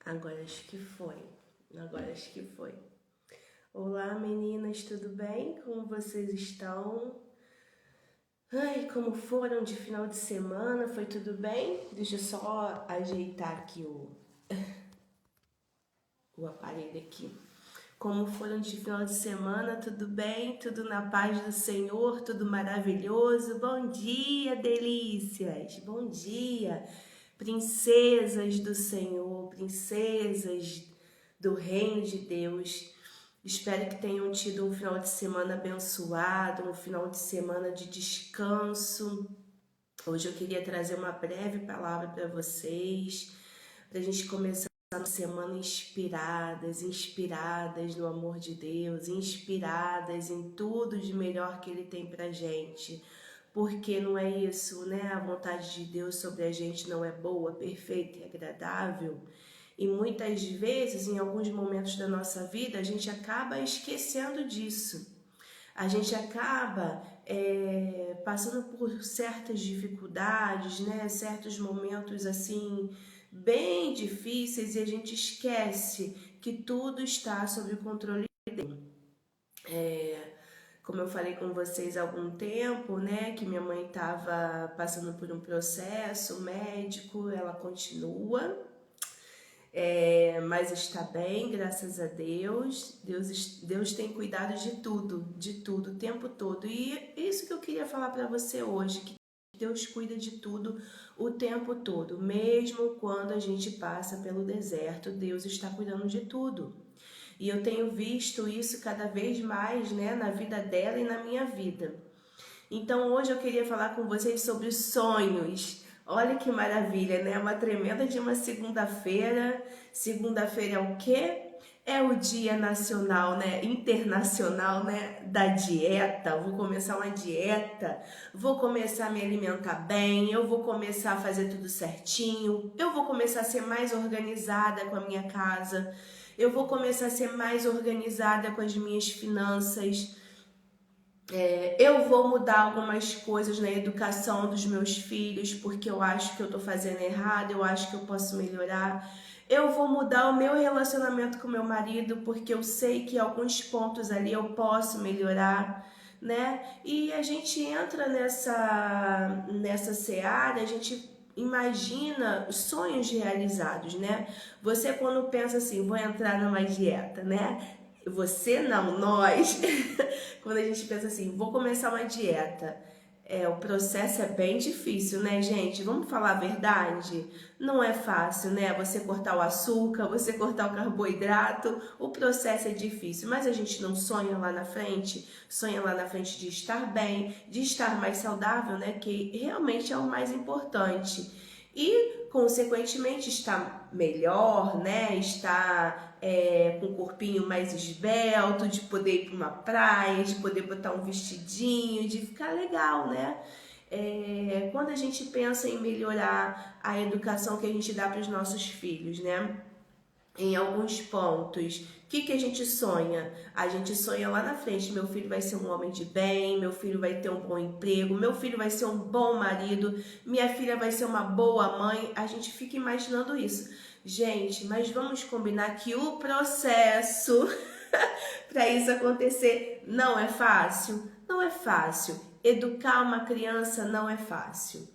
Agora acho que foi. Agora acho que foi. Olá, meninas, tudo bem? Como vocês estão? Ai, como foram de final de semana? Foi tudo bem? Deixa eu só ajeitar aqui o aparelho aqui. Como foram de final de semana? Tudo bem? Tudo na paz do Senhor? Tudo maravilhoso? Bom dia, delícias! Bom dia, princesas do Senhor, princesas do reino de Deus. Espero que tenham tido um final de semana abençoado, um final de semana de descanso. Hoje eu queria trazer uma breve palavra para vocês, para a gente começar uma semana inspiradas no amor de Deus, inspiradas em tudo de melhor que Ele tem pra gente. Porque não é isso, né? A vontade de Deus sobre a gente não é boa, perfeita e agradável. E muitas vezes, em alguns momentos da nossa vida, a gente acaba esquecendo disso. A gente acaba passando por certas dificuldades, né? Certos momentos assim bem difíceis e a gente esquece que tudo está sob o controle dele. Como eu falei com vocês há algum tempo, né, que minha mãe estava passando por um processo médico, ela continua, mas está bem, graças a Deus. Deus tem cuidado de tudo, o tempo todo. E é isso que eu queria falar para você hoje, que Deus cuida de tudo o tempo todo, mesmo quando a gente passa pelo deserto, Deus está cuidando de tudo. E eu tenho visto isso cada vez mais, né, na vida dela e na minha vida. Então hoje eu queria falar com vocês sobre sonhos. Olha que maravilha, né? Uma tremenda de uma segunda-feira. Segunda-feira é o quê? É o Dia Nacional, né? Internacional, né? Da dieta. Vou começar uma dieta, vou começar a me alimentar bem, eu vou começar a fazer tudo certinho, eu vou começar a ser mais organizada com a minha casa, eu vou começar a ser mais organizada com as minhas finanças. Eu vou mudar algumas coisas na educação dos meus filhos, porque eu acho que eu tô fazendo errado, eu acho que eu posso melhorar. Eu vou mudar o meu relacionamento com meu marido, porque eu sei que alguns pontos ali eu posso melhorar, né? E a gente entra nessa seara, a gente imagina sonhos realizados, né? Você quando pensa assim, vou entrar numa dieta, né? Você não, nós. Quando a gente pensa assim, vou começar uma dieta, o processo é bem difícil, né, gente? Vamos falar a verdade? Não é fácil, né? Você cortar o açúcar, você cortar o carboidrato, o processo é difícil, mas a gente não sonha lá na frente? Sonha lá na frente de estar bem, de estar mais saudável, né? Que realmente é o mais importante. E, consequentemente, está melhor, né? Está com um corpinho mais esbelto, de poder ir para uma praia, de poder botar um vestidinho, de ficar legal, né? Quando a gente pensa em melhorar a educação que a gente dá para os nossos filhos, né? Em alguns pontos, o que a gente sonha? A gente sonha lá na frente, meu filho vai ser um homem de bem, meu filho vai ter um bom emprego, meu filho vai ser um bom marido, minha filha vai ser uma boa mãe, a gente fica imaginando isso. Gente, mas vamos combinar que o processo para isso acontecer não é fácil? Não é fácil. Educar uma criança não é fácil.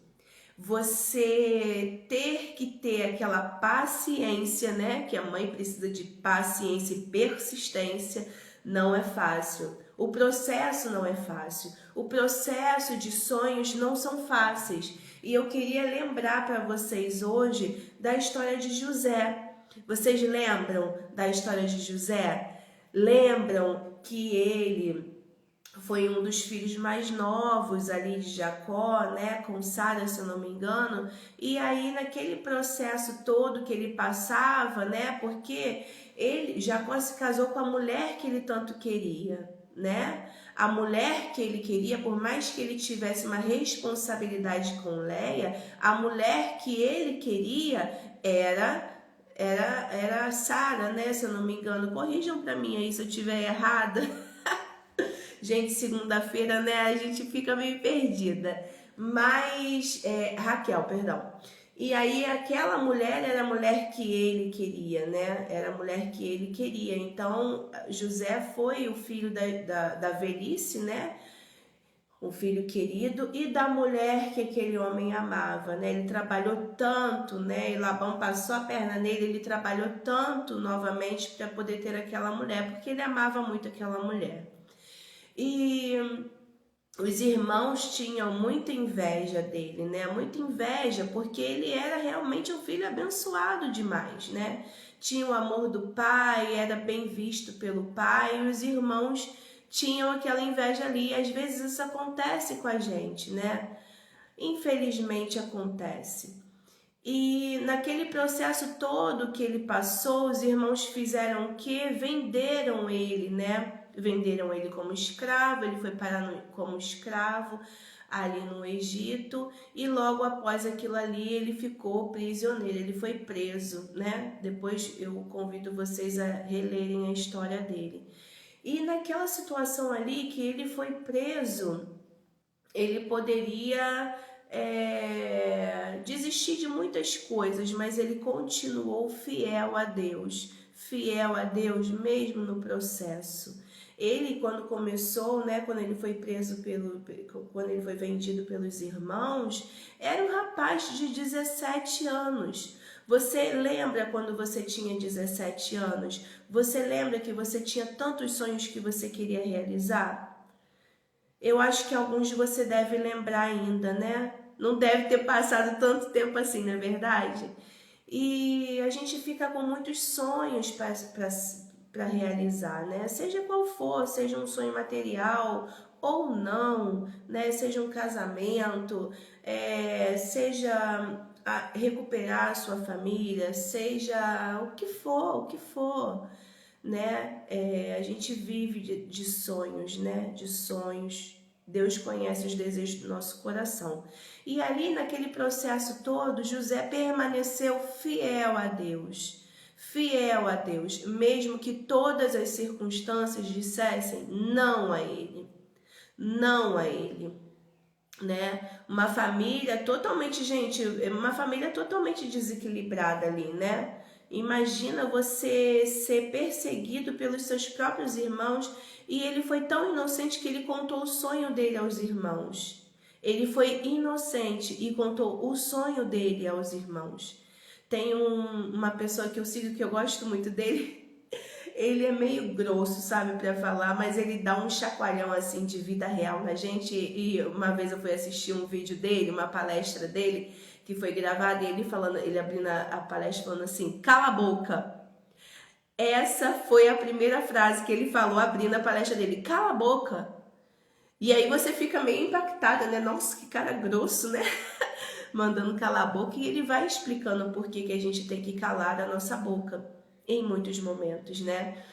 Você ter que ter aquela paciência, né? Que a mãe precisa de paciência e persistência, não é fácil. O processo não é fácil. O processo de sonhos não são fáceis. E eu queria lembrar para vocês hoje da história de José. Vocês lembram da história de José? Lembram que ele foi um dos filhos mais novos ali de Jacó, né, com Sara, se eu não me engano, e aí naquele processo todo que ele passava, né, porque Jacó se casou com a mulher que ele tanto queria, né, a mulher que ele queria, por mais que ele tivesse uma responsabilidade com Leia, a mulher que ele queria era Sara, né, se eu não me engano, corrijam para mim aí se eu estiver errada. Gente, segunda-feira, né, a gente fica meio perdida. Mas, Raquel, perdão. E aí aquela mulher era a mulher que ele queria, né? Era a mulher que ele queria. Então José foi o filho da velhice, né? O filho querido e da mulher que aquele homem amava, né? Ele trabalhou tanto, né? E Labão passou a perna nele, ele trabalhou tanto novamente para poder ter aquela mulher, porque ele amava muito aquela mulher. E os irmãos tinham muita inveja dele, né? Muita inveja, porque ele era realmente um filho abençoado demais, né? Tinha o amor do pai, era bem visto pelo pai, e os irmãos tinham aquela inveja ali. E às vezes isso acontece com a gente, né? Infelizmente acontece. E naquele processo todo que ele passou, os irmãos fizeram o quê? Venderam ele, né? Venderam ele como escravo, ele foi parar como escravo ali no Egito, e logo após aquilo ali ele ficou prisioneiro, ele foi preso, né? Depois eu convido vocês a relerem a história dele. E naquela situação ali que ele foi preso, ele poderia desistir de muitas coisas, mas ele continuou fiel a Deus mesmo no processo. Ele, quando começou, né, quando ele foi preso quando ele foi vendido pelos irmãos, era um rapaz de 17 anos. Você lembra quando você tinha 17 anos? Você lembra que você tinha tantos sonhos que você queria realizar? Eu acho que alguns de você deve lembrar ainda, né? Não deve ter passado tanto tempo assim, não é verdade? E a gente fica com muitos sonhos para realizar, né? Seja qual for, seja um sonho material ou não, né? Seja um casamento, seja recuperar a sua família, seja o que for, né? A gente vive de sonhos, né? De sonhos. Deus conhece os desejos do nosso coração. E ali, naquele processo todo, José permaneceu fiel a Deus. Fiel a Deus, mesmo que todas as circunstâncias dissessem não a ele. Não a ele. Né? Uma família totalmente, gente, uma família totalmente desequilibrada ali, né? Imagina você ser perseguido pelos seus próprios irmãos, e ele foi tão inocente que ele contou o sonho dele aos irmãos. Ele foi inocente e contou o sonho dele aos irmãos. Tem uma pessoa que eu sigo que eu gosto muito dele. Ele é meio grosso, sabe, para falar, mas ele dá um chacoalhão assim de vida real na gente. E uma vez eu fui assistir um vídeo dele, uma palestra dele, que foi gravada, e ele abrindo a palestra falando assim: cala a boca. Essa foi a primeira frase que ele falou abrindo a palestra dele: cala a boca. E aí você fica meio impactada, né? Nossa, que cara grosso, né? Mandando calar a boca, e ele vai explicando por que a gente tem que calar a nossa boca em muitos momentos, né?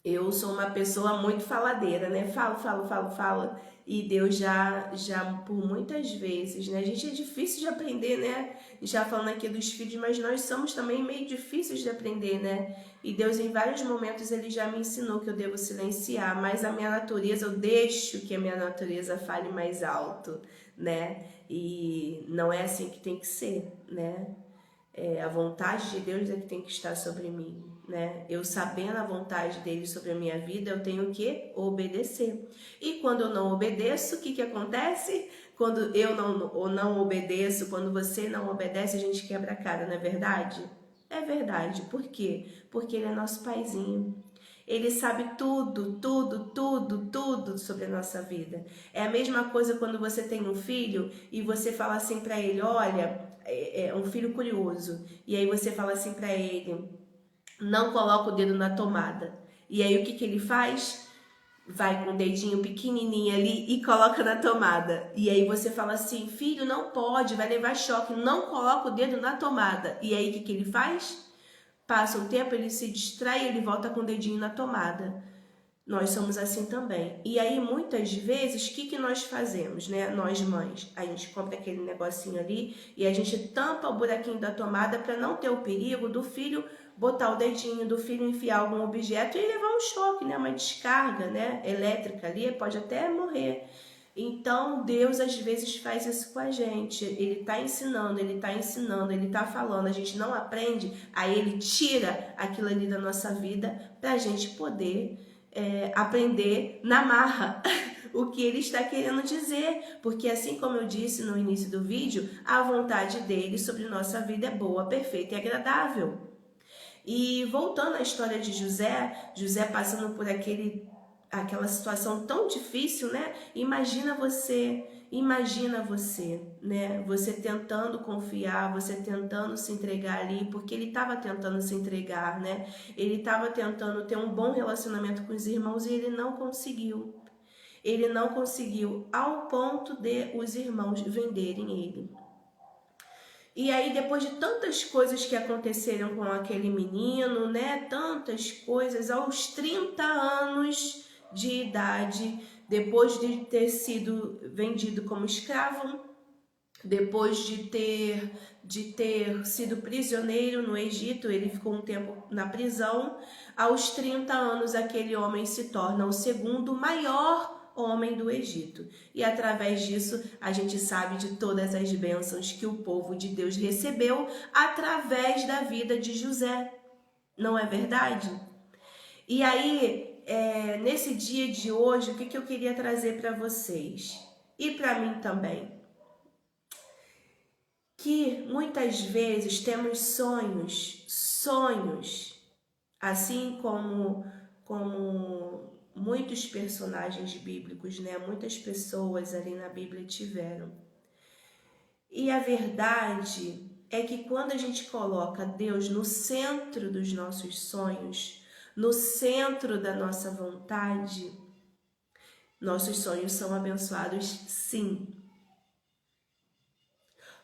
Eu sou uma pessoa muito faladeira, né? Falo. E Deus já por muitas vezes, né? A gente é difícil de aprender, né? Já falando aqui dos filhos, mas nós somos também meio difíceis de aprender, né? E Deus, em vários momentos, Ele já me ensinou que eu devo silenciar, mas a minha natureza, eu deixo que a minha natureza fale mais alto, né? E não é assim que tem que ser, né? A vontade de Deus é que tem que estar sobre mim, né? Eu sabendo a vontade dele sobre a minha vida, eu tenho que obedecer. E quando eu não obedeço, o que acontece? Quando eu não obedeço, quando você não obedece, a gente quebra a cara, não é verdade? É verdade. Por quê? Porque ele é nosso paizinho. Ele sabe tudo sobre a nossa vida. É a mesma coisa quando você tem um filho e você fala assim para ele: olha, é um filho curioso. E aí você fala assim para ele: não coloca o dedo na tomada. E aí o que ele faz? Vai com o dedinho pequenininho ali e coloca na tomada. E aí você fala assim: filho, não pode, vai levar choque, não coloca o dedo na tomada. E aí o que ele faz? Passa um tempo, ele se distrai e ele volta com o dedinho na tomada. Nós somos assim também. E aí, muitas vezes, o que nós fazemos, né? Nós mães, a gente compra aquele negocinho ali e a gente tampa o buraquinho da tomada para não ter o perigo do filho botar o dedinho, do filho enfiar algum objeto e levar um choque, né? Uma descarga, né? Elétrica ali, pode até morrer. Então, Deus às vezes faz isso com a gente. Ele está ensinando, ele está falando, a gente não aprende, aí ele tira aquilo ali da nossa vida para a gente poder aprender na marra o que ele está querendo dizer. Porque assim como eu disse no início do vídeo, a vontade dele sobre nossa vida é boa, perfeita e agradável. E voltando à história de José passando por aquela situação tão difícil, né? Imagina você, né? Você tentando confiar, você tentando se entregar ali, porque ele estava tentando se entregar, né? Ele estava tentando ter um bom relacionamento com os irmãos e ele não conseguiu. Ele não conseguiu, ao ponto de os irmãos venderem ele. E aí, depois de tantas coisas que aconteceram com aquele menino, né? Tantas coisas, aos 30 anos de idade, depois de ter sido vendido como escravo, depois de ter sido prisioneiro no Egito, ele ficou um tempo na prisão. Aos 30 anos, aquele homem se torna o segundo maior homem do Egito. E através disso, a gente sabe de todas as bênçãos que o povo de Deus recebeu através da vida de José. Não é verdade? E aí, nesse dia de hoje, o que eu queria trazer para vocês? E para mim também. Que muitas vezes temos sonhos, assim como muitos personagens bíblicos, né? Muitas pessoas ali na Bíblia tiveram. E a verdade é que quando a gente coloca Deus no centro dos nossos sonhos, no centro da nossa vontade, nossos sonhos são abençoados, sim.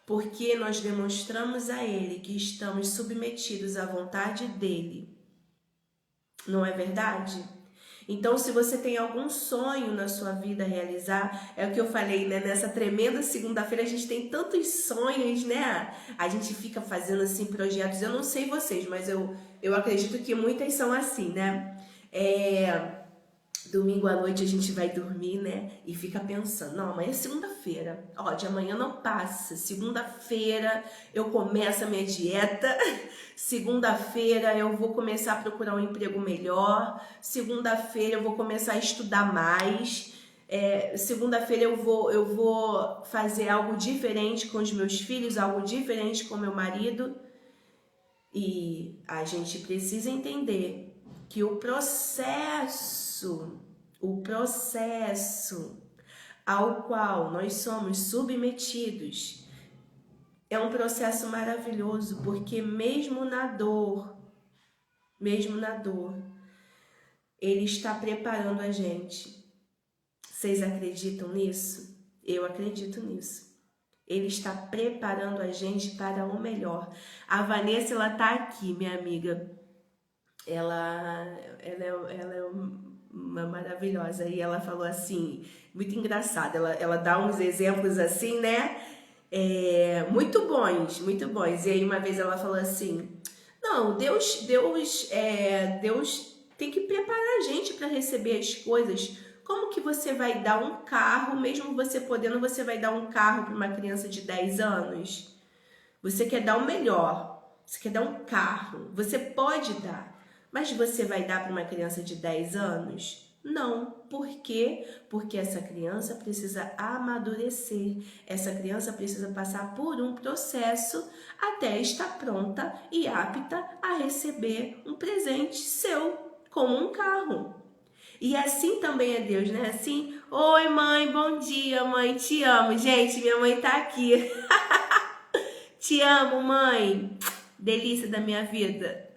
Porque nós demonstramos a Ele que estamos submetidos à vontade dEle. Não é verdade? Então, se você tem algum sonho na sua vida a realizar, é o que eu falei, né? Nessa tremenda segunda-feira, a gente tem tantos sonhos, né? A gente fica fazendo, assim, projetos. Eu não sei vocês, mas eu acredito que muitas são assim, né? Domingo à noite a gente vai dormir, né? E fica pensando, não, amanhã é segunda-feira. Ó, de amanhã não passa. Segunda-feira eu começo a minha dieta. Segunda-feira eu vou começar a procurar um emprego melhor. Segunda-feira eu vou começar a estudar mais. Segunda-feira eu vou fazer algo diferente com os meus filhos, algo diferente com meu marido. E a gente precisa entender que o processo ao qual nós somos submetidos é um processo maravilhoso, porque mesmo na dor, Ele está preparando a gente. Vocês acreditam nisso? Eu acredito nisso. Ele está preparando a gente para o melhor. A Vanessa, ela tá aqui, minha amiga. Ela é uma maravilhosa. E ela falou assim, muito engraçado. Ela dá uns exemplos assim, né? Muito bons, muito bons. E aí uma vez ela falou assim, não, Deus tem que preparar a gente para receber as coisas. Como que você vai dar um carro, mesmo você podendo, você vai dar um carro para uma criança de 10 anos? Você quer dar o melhor, você quer dar um carro, você pode dar, mas você vai dar para uma criança de 10 anos? Não. Por quê? Porque essa criança precisa amadurecer, essa criança precisa passar por um processo até estar pronta e apta a receber um presente seu, como um carro. E assim também é Deus, né? Assim, oi mãe, bom dia mãe, te amo. Gente, minha mãe tá aqui. Te amo, mãe. Delícia da minha vida.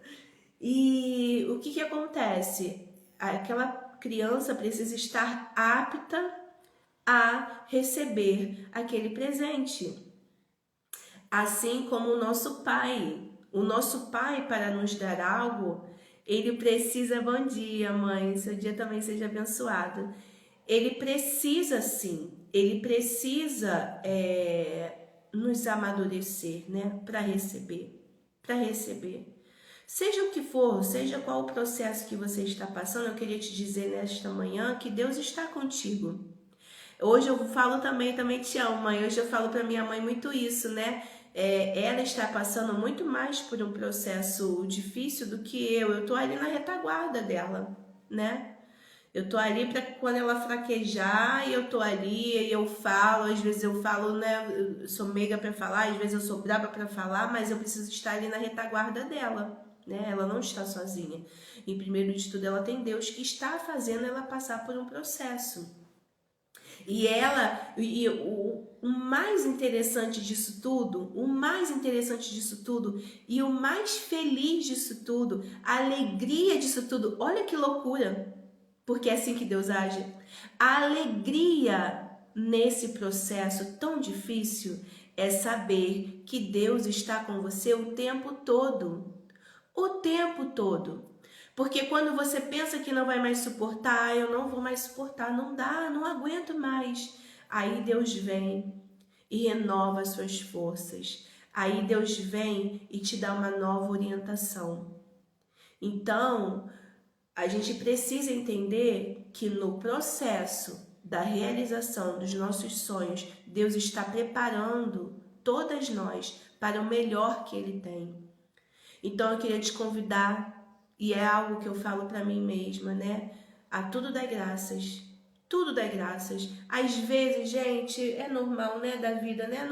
E o que acontece? Aquela criança precisa estar apta a receber aquele presente. Assim como o nosso pai. O nosso pai, para nos dar algo, ele precisa, bom dia mãe, seu dia também seja abençoado. Ele precisa sim, ele precisa nos amadurecer, né, para receber. Seja o que for, seja qual o processo que você está passando, eu queria te dizer nesta manhã que Deus está contigo. Hoje eu falo também te amo, mãe. Hoje eu falo para minha mãe muito isso, né? Ela está passando muito mais por um processo difícil do que eu. Eu tô ali na retaguarda dela, né? Eu tô ali para quando ela fraquejar, e eu tô ali e eu falo, às vezes eu falo, né, eu sou meiga para falar, às vezes eu sou braba para falar, mas eu preciso estar ali na retaguarda dela, né? Ela não está sozinha. Em primeiro de tudo, ela tem Deus que está fazendo ela passar por um processo. O mais interessante disso tudo, e o mais feliz disso tudo, a alegria disso tudo, olha que loucura, porque é assim que Deus age. A alegria nesse processo tão difícil é saber que Deus está com você o tempo todo. O tempo todo. Porque quando você pensa que não vai mais suportar, eu não vou mais suportar, não dá, não aguento mais. Aí Deus vem e renova as suas forças. Aí Deus vem e te dá uma nova orientação. Então, a gente precisa entender que no processo da realização dos nossos sonhos, Deus está preparando todas nós para o melhor que Ele tem. Então eu queria te convidar, e é algo que eu falo para mim mesma, né? A tudo dar graças. Tudo dá graças. Às vezes, gente, é normal, né, da vida, né?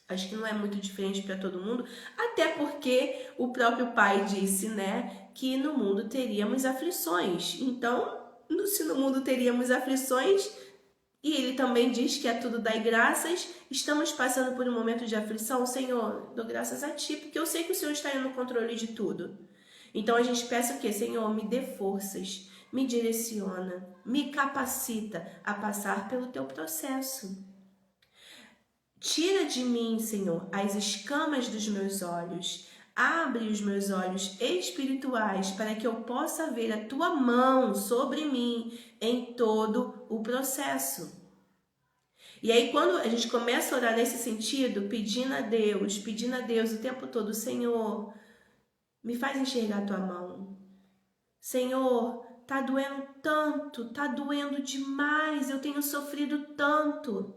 Acho que não é muito diferente para todo mundo, até porque o próprio pai disse, né, que no mundo teríamos aflições. Então, se no mundo teríamos aflições, e ele também diz que é tudo dai graças, estamos passando por um momento de aflição, Senhor, dou graças a Ti, porque eu sei que o Senhor está no controle de tudo. Então a gente peça o quê? Senhor, me dê forças, me direciona, me capacita a passar pelo Teu processo. Tira de mim, Senhor, as escamas dos meus olhos. Abre os meus olhos espirituais para que eu possa ver a Tua mão sobre mim em todo o processo. E aí quando a gente começa a orar nesse sentido, pedindo a Deus o tempo todo, Senhor, me faz enxergar a Tua mão. Senhor, tá doendo tanto, tá doendo demais, eu tenho sofrido tanto.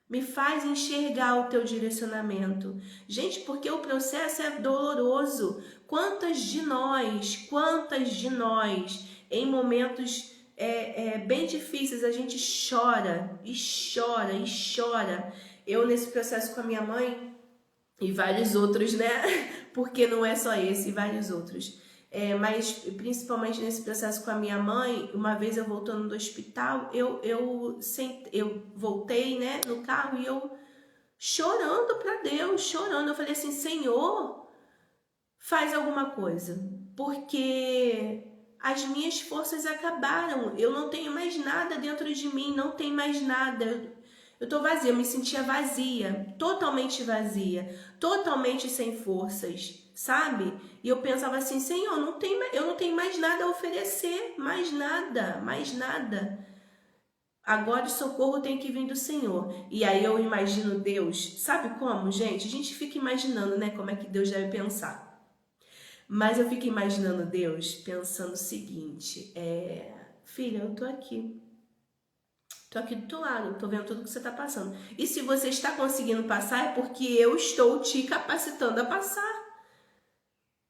Me faz enxergar o Teu direcionamento. Gente, porque o processo é doloroso. Quantas de nós, em momentos bem difíceis, a gente chora e chora e chora. Eu, nesse processo com a minha mãe e vários outros, né? Porque não é só esse, e vários outros. Mas principalmente nesse processo com a minha mãe, uma vez eu voltando do hospital, eu voltei, né, no carro e eu chorando para Deus, chorando. Eu falei assim, Senhor, faz alguma coisa, porque as minhas forças acabaram, eu não tenho mais nada dentro de mim, não tem mais nada. Eu tô vazia, eu me sentia vazia, totalmente sem forças, sabe? E eu pensava assim, Senhor, eu não tenho mais nada a oferecer, mais nada. Agora o socorro tem que vir do Senhor. E aí eu imagino Deus, sabe como, gente? A gente fica imaginando, né, como é que Deus deve pensar. Mas eu fico imaginando Deus pensando o seguinte, filha, eu tô aqui. Tô aqui do teu lado, tô vendo tudo que você tá passando. E se você está conseguindo passar, é porque eu estou te capacitando a passar.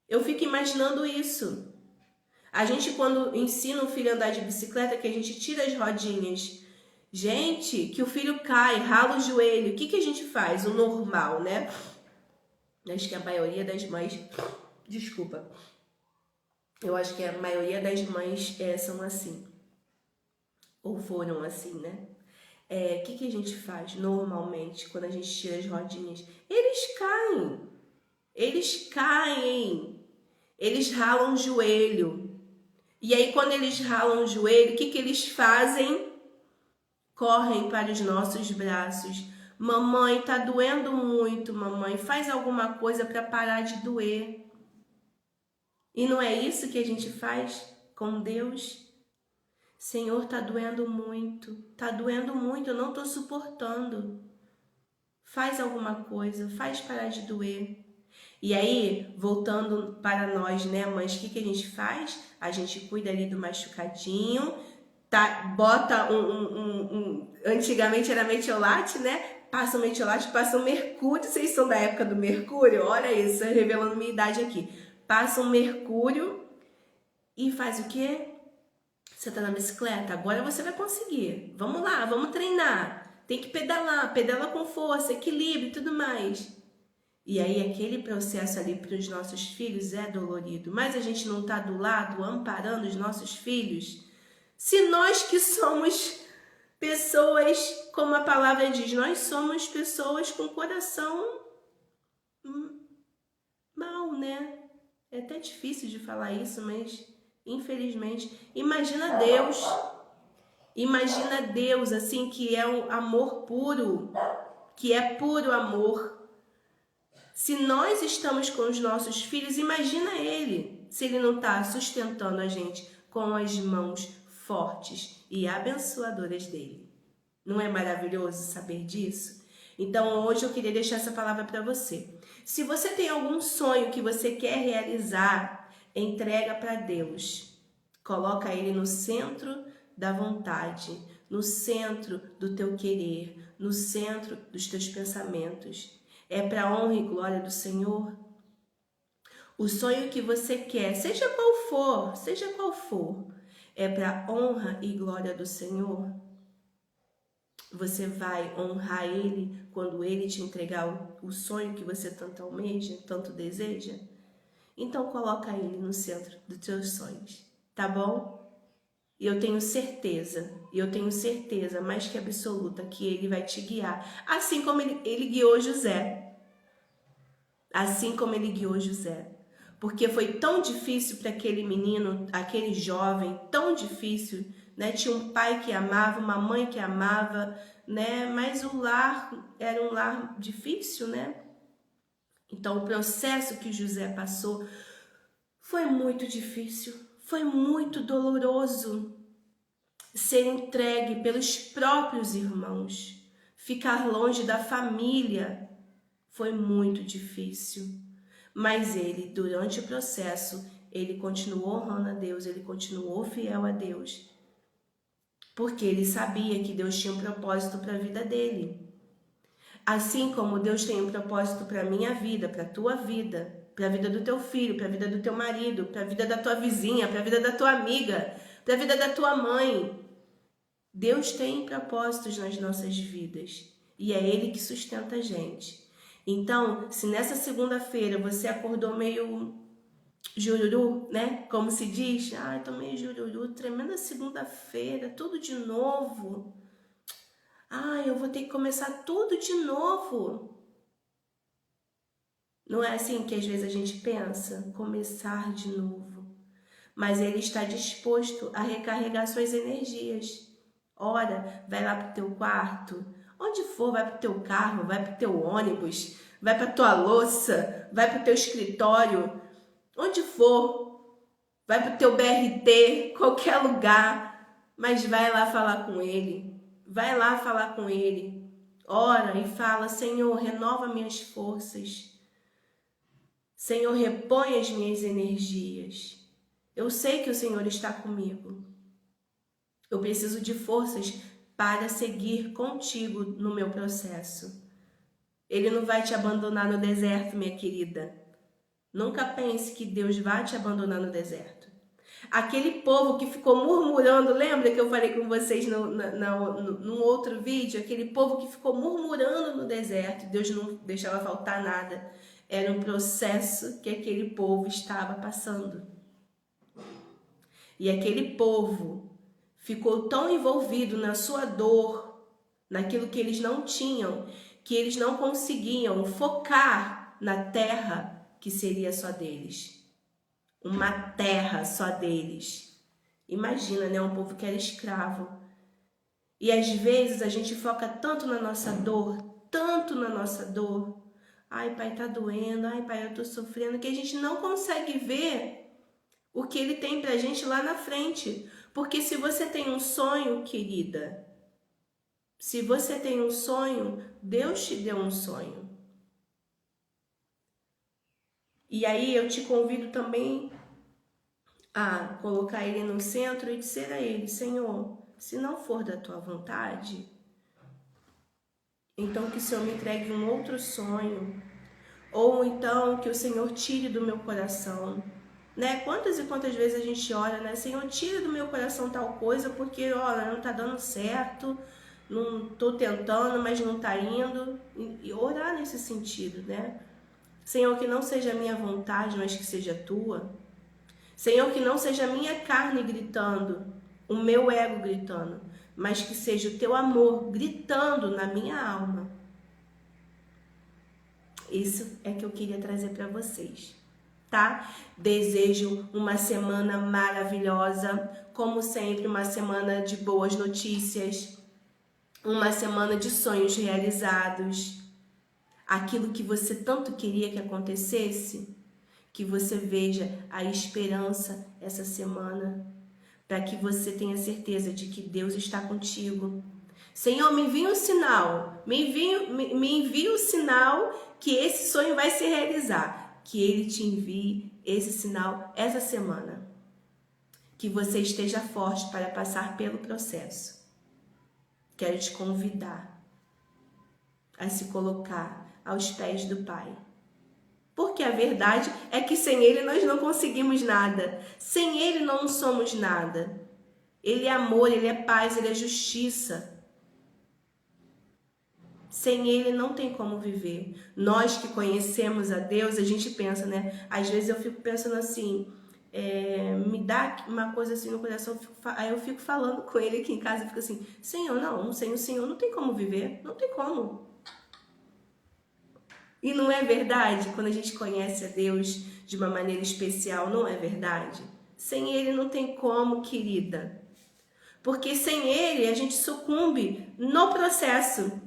Eu fico imaginando isso. A gente, quando ensina o filho a andar de bicicleta, que a gente tira as rodinhas. Gente, que o filho cai, rala o joelho. O que a gente faz? O normal, né? Acho que a maioria das mães... Desculpa. Eu acho que a maioria das mães são assim. Ou foram assim, né? O que a gente faz normalmente quando a gente tira as rodinhas? Eles caem, eles ralam o joelho. E aí quando eles ralam o joelho, o que eles fazem? Correm para os nossos braços. Mamãe, tá doendo muito, mamãe, faz alguma coisa para parar de doer. E não é isso que a gente faz com Deus? Senhor, tá doendo muito, eu não tô suportando. Faz alguma coisa, faz parar de doer. E aí, voltando para nós, né, mães, o que a gente faz? A gente cuida ali do machucadinho, bota antigamente era metiolate, né? Passa o metiolate, passa o mercúrio. Vocês são da época do mercúrio? Olha isso, revelando minha idade aqui. Passa o mercúrio e faz o quê? Você tá na bicicleta, agora você vai conseguir. Vamos lá, vamos treinar. Tem que pedalar, pedala com força, equilíbrio e tudo mais. E aí aquele processo ali para os nossos filhos é dolorido. Mas a gente não tá do lado amparando os nossos filhos? Se nós que somos pessoas, como a palavra diz, nós somos pessoas com coração mal, né? É até difícil de falar isso, mas infelizmente. Imagina Deus assim, que é o amor puro, que é puro amor. Se nós estamos com os nossos filhos, imagina Ele, se Ele não está sustentando a gente com as mãos fortes e abençoadoras dele. Não é maravilhoso saber disso? Então hoje eu queria deixar essa palavra para você. Se você tem algum sonho que você quer realizar, entrega para Deus. Coloca Ele no centro da vontade, no centro do teu querer, no centro dos teus pensamentos. É para a honra e glória do Senhor. O sonho que você quer, seja qual for, é para a honra e glória do Senhor. Você vai honrar Ele quando Ele te entregar o sonho que você tanto almeja, tanto deseja? Então coloca Ele no centro dos teus sonhos, tá bom? E eu tenho certeza mais que absoluta que Ele vai te guiar, assim como ele guiou José. Assim como Ele guiou José. Porque foi tão difícil para aquele menino, aquele jovem, tão difícil, né? Tinha um pai que amava, uma mãe que amava, né? Mas o lar era um lar difícil, né? Então o processo que José passou foi muito difícil, foi muito doloroso. Ser entregue pelos próprios irmãos, ficar longe da família, foi muito difícil. Mas ele, durante o processo, ele continuou honrando a Deus, ele continuou fiel a Deus. Porque ele sabia que Deus tinha um propósito para a vida dele. Assim como Deus tem um propósito para a minha vida, para a tua vida, para a vida do teu filho, para a vida do teu marido, para a vida da tua vizinha, para a vida da tua amiga, para a vida da tua mãe. Deus tem propósitos nas nossas vidas e é Ele que sustenta a gente. Então, se nessa segunda-feira você acordou meio jururu, né? Como se diz, tô meio jururu, tremenda segunda-feira, tudo de novo. Eu vou ter que começar tudo de novo. Não é assim que às vezes a gente pensa? Começar de novo. Mas Ele está disposto a recarregar suas energias. Ora, vai lá pro teu quarto, onde for, vai pro teu carro, vai pro teu ônibus, vai pra tua louça, vai pro teu escritório, onde for, vai pro teu BRT, qualquer lugar, mas vai lá falar com Ele, vai lá falar com Ele, ora e fala, Senhor, renova minhas forças, Senhor, repõe as minhas energias, eu sei que o Senhor está comigo. Eu preciso de forças para seguir contigo no meu processo. Ele não vai te abandonar no deserto, minha querida. Nunca pense que Deus vai te abandonar no deserto. Aquele povo que ficou murmurando, lembra que eu falei com vocês num outro vídeo? Aquele povo que ficou murmurando no deserto, Deus não deixava faltar nada. Era um processo que aquele povo estava passando. E aquele povo ficou tão envolvido na sua dor, naquilo que eles não tinham, que eles não conseguiam focar na terra que seria só deles. Uma terra só deles. Imagina, né? Um povo que era escravo. E às vezes a gente foca tanto na nossa dor, tanto na nossa dor. Ai, pai, tá doendo. Ai, pai, eu tô sofrendo. Que a gente não consegue ver o que Ele tem pra gente lá na frente. Porque se você tem um sonho, querida, se você tem um sonho, Deus te deu um sonho. E aí eu te convido também a colocar Ele no centro e dizer a Ele, Senhor, se não for da tua vontade, então que o Senhor me entregue um outro sonho, ou então que o Senhor tire do meu coração, né? Quantas e quantas vezes a gente ora, né? Senhor, tira do meu coração tal coisa, porque, olha, não tá dando certo, não tô tentando, mas não tá indo. E orar nesse sentido, né? Senhor, que não seja a minha vontade, mas que seja a tua. Senhor, que não seja a minha carne gritando, o meu ego gritando, mas que seja o teu amor gritando na minha alma. Isso é que eu queria trazer para vocês, tá? Desejo uma semana maravilhosa, como sempre, uma semana de boas notícias, uma semana de sonhos realizados, aquilo que você tanto queria que acontecesse, que você veja a esperança essa semana, para que você tenha certeza de que Deus está contigo. Senhor, me envia um sinal, me envia um sinal que esse sonho vai se realizar, que Ele te envie esse sinal essa semana, que você esteja forte para passar pelo processo. Quero te convidar a se colocar aos pés do Pai. Porque a verdade é que sem Ele nós não conseguimos nada. Sem Ele não somos nada. Ele é amor, Ele é paz, Ele é justiça. Sem Ele não tem como viver. Nós que conhecemos a Deus, a gente pensa, né? Às vezes eu fico pensando assim, me dá uma coisa assim no coração, aí eu fico falando com Ele aqui em casa, eu fico assim, Senhor, não, sem o Senhor não tem como viver, não tem como. E não é verdade? Quando a gente conhece a Deus de uma maneira especial, não é verdade? Sem Ele não tem como, querida. Porque sem Ele a gente sucumbe no processo.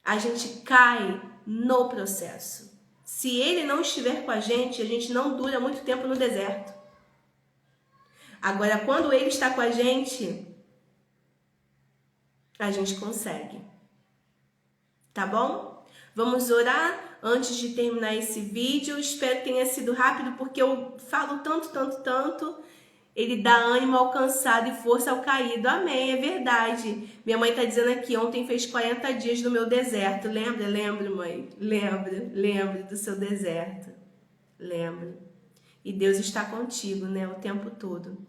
A gente cai no processo. Se Ele não estiver com a gente não dura muito tempo no deserto. Agora, quando Ele está com a gente consegue. Tá bom? Vamos orar antes de terminar esse vídeo. Espero que tenha sido rápido, porque eu falo tanto. Ele dá ânimo ao cansado e força ao caído. Amém, é verdade. Minha mãe tá dizendo aqui, ontem fez 40 dias no meu deserto. Lembra? Lembro, mãe. Lembro do seu deserto. Lembro. E Deus está contigo, né? O tempo todo.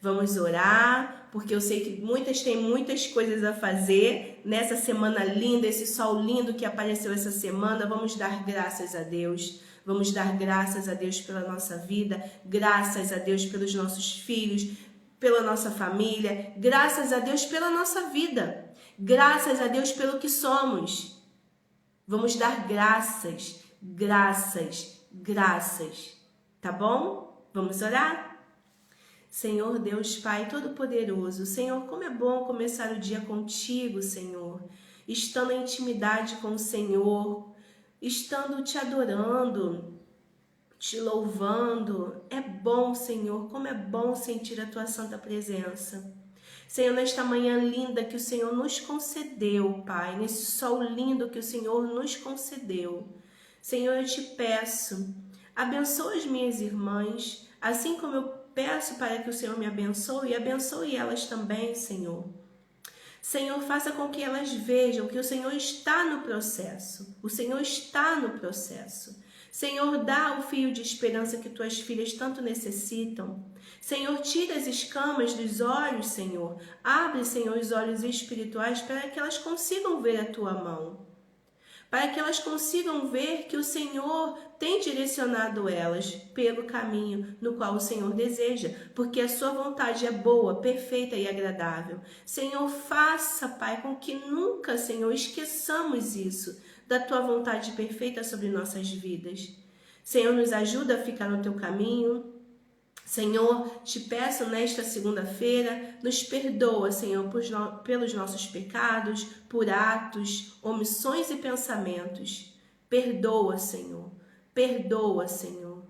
Vamos orar, porque eu sei que muitas têm muitas coisas a fazer nessa semana linda, esse sol lindo que apareceu essa semana. Vamos dar graças a Deus. Vamos dar graças a Deus pela nossa vida, graças a Deus pelos nossos filhos, pela nossa família, graças a Deus pela nossa vida, graças a Deus pelo que somos. Vamos dar graças, tá bom? Vamos orar? Senhor Deus Pai Todo-Poderoso, Senhor, como é bom começar o dia contigo, Senhor, estando em intimidade com o Senhor, estando te adorando, te louvando. É bom, Senhor, como é bom sentir a tua santa presença. Senhor, nesta manhã linda que o Senhor nos concedeu, Pai, nesse sol lindo que o Senhor nos concedeu, Senhor, eu te peço, abençoa as minhas irmãs, assim como eu peço para que o Senhor me abençoe e abençoe elas também, Senhor. Senhor, faça com que elas vejam que o Senhor está no processo. O Senhor está no processo. Senhor, dá o fio de esperança que tuas filhas tanto necessitam. Senhor, tira as escamas dos olhos, Senhor. Abre, Senhor, os olhos espirituais para que elas consigam ver a tua mão. Para que elas consigam ver que o Senhor tem direcionado elas pelo caminho no qual o Senhor deseja, porque a sua vontade é boa, perfeita e agradável. Senhor, faça, Pai, com que nunca, Senhor, esqueçamos isso, da tua vontade perfeita sobre nossas vidas. Senhor, nos ajuda a ficar no teu caminho. Senhor, te peço nesta segunda-feira, nos perdoa, Senhor, pelos nossos pecados, por atos, omissões e pensamentos. Perdoa, Senhor. Perdoa, Senhor.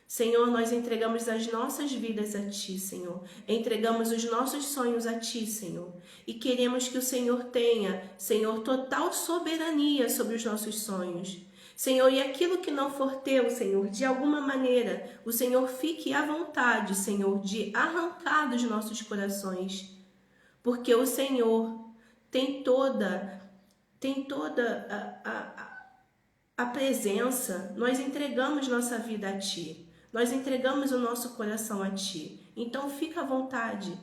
Senhor, nós entregamos as nossas vidas a Ti, Senhor. Entregamos os nossos sonhos a Ti, Senhor. E queremos que o Senhor tenha, Senhor, total soberania sobre os nossos sonhos. Senhor, e aquilo que não for teu, Senhor, de alguma maneira, o Senhor fique à vontade, Senhor, de arrancar dos nossos corações. porque o Senhor tem toda a presença. Nós entregamos nossa vida a Ti, nós entregamos o nosso coração a Ti. Então fica à vontade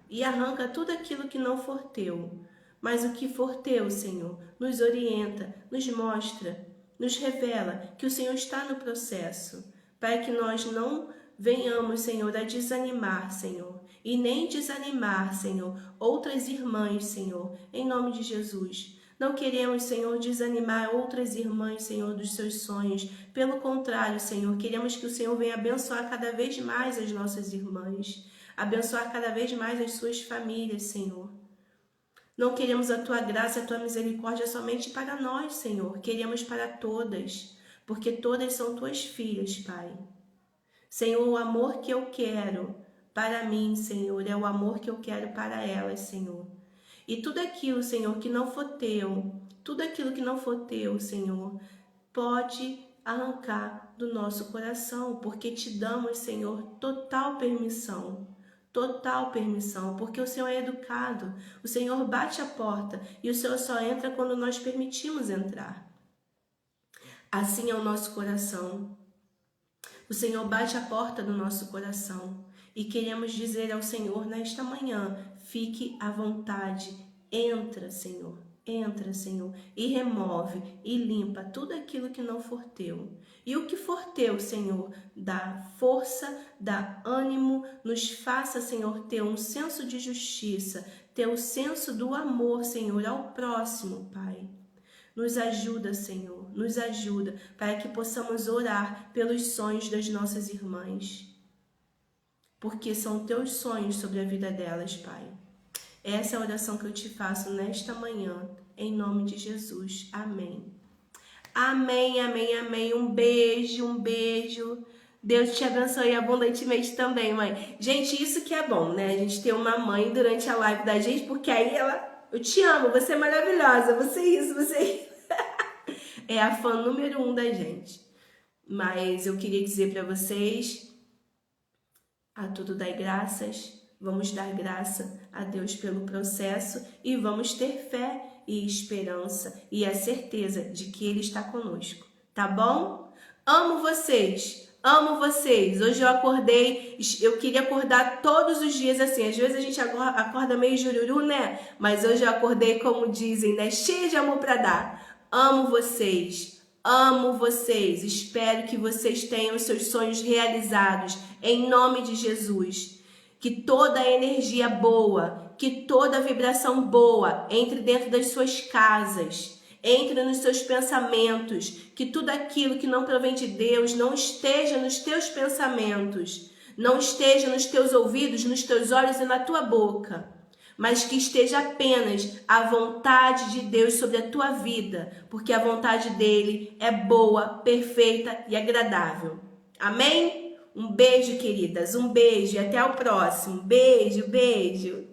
e arranca tudo aquilo que não for Teu. Mas o que for Teu, Senhor, nos orienta, nos mostra, nos revela que o Senhor está no processo, para que nós não venhamos, Senhor, a desanimar, Senhor, e nem desanimar, Senhor, outras irmãs, Senhor, em nome de Jesus. Não queremos, Senhor, desanimar outras irmãs, Senhor, dos seus sonhos. Pelo contrário, Senhor, queremos que o Senhor venha abençoar cada vez mais as nossas irmãs, abençoar cada vez mais as suas famílias, Senhor. Não queremos a Tua graça, a Tua misericórdia somente para nós, Senhor. Queremos para todas, porque todas são Tuas filhas, Pai. Senhor, o amor que eu quero para mim, Senhor, é o amor que eu quero para elas, Senhor. E tudo aquilo, Senhor, que não for Teu, tudo aquilo que não for Teu, Senhor, pode arrancar do nosso coração, porque Te damos, Senhor, total permissão, porque o Senhor é educado, o Senhor bate a porta e o Senhor só entra quando nós permitimos entrar. Assim é o nosso coração. O Senhor bate a porta do nosso coração e queremos dizer ao Senhor nesta manhã: fique à vontade, entra, Senhor, e remove e limpa tudo aquilo que não for Teu. E o que for Teu, Senhor, dá força, dá ânimo, nos faça, Senhor, ter um senso de justiça, ter o senso do amor, Senhor, ao próximo, Pai. Nos ajuda, Senhor, nos ajuda para que possamos orar pelos sonhos das nossas irmãs, porque são Teus sonhos sobre a vida delas, Pai. Essa é a oração que eu te faço nesta manhã, em nome de Jesus. Amém. Amém, amém, amém. Um beijo. Deus te abençoe abundantemente também, mãe. Gente, isso que é bom, né? A gente ter uma mãe durante a live da gente, porque aí eu te amo, você é maravilhosa, você é isso, você é isso. É a fã número 1 da gente. Mas eu queria dizer para vocês, a tudo dai graças. Vamos dar graça a Deus pelo processo e vamos ter fé e esperança e a certeza de que Ele está conosco, tá bom? Amo vocês, amo vocês. Hoje eu acordei, eu queria acordar todos os dias assim. Às vezes a gente acorda meio jururu, né? Mas hoje eu acordei, como dizem, né? Cheia de amor para dar. Amo vocês. Amo vocês. Espero que vocês tenham os seus sonhos realizados em nome de Jesus. Que toda a energia boa, que toda a vibração boa entre dentro das suas casas, entre nos seus pensamentos, que tudo aquilo que não provém de Deus não esteja nos teus pensamentos, não esteja nos teus ouvidos, nos teus olhos e na tua boca, mas que esteja apenas a vontade de Deus sobre a tua vida, porque a vontade dele é boa, perfeita e agradável. Amém? Um beijo, queridas, um beijo e até o próximo. Beijo.